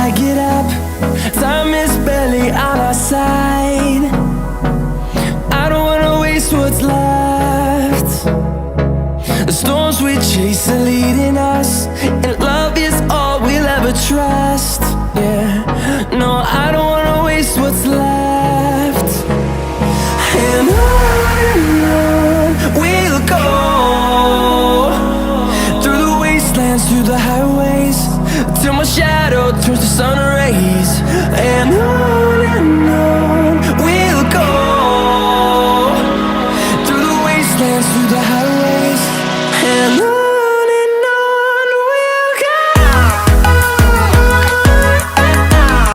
I get up, time is barely on our side. I don't wanna waste what's left. The storms we chase are leading us, and love is all we'll ever trust. Yeah, no, I don't wanna waste what's left. And on we'll go, through the wastelands, through the highways, till my shadow turns to sun rays.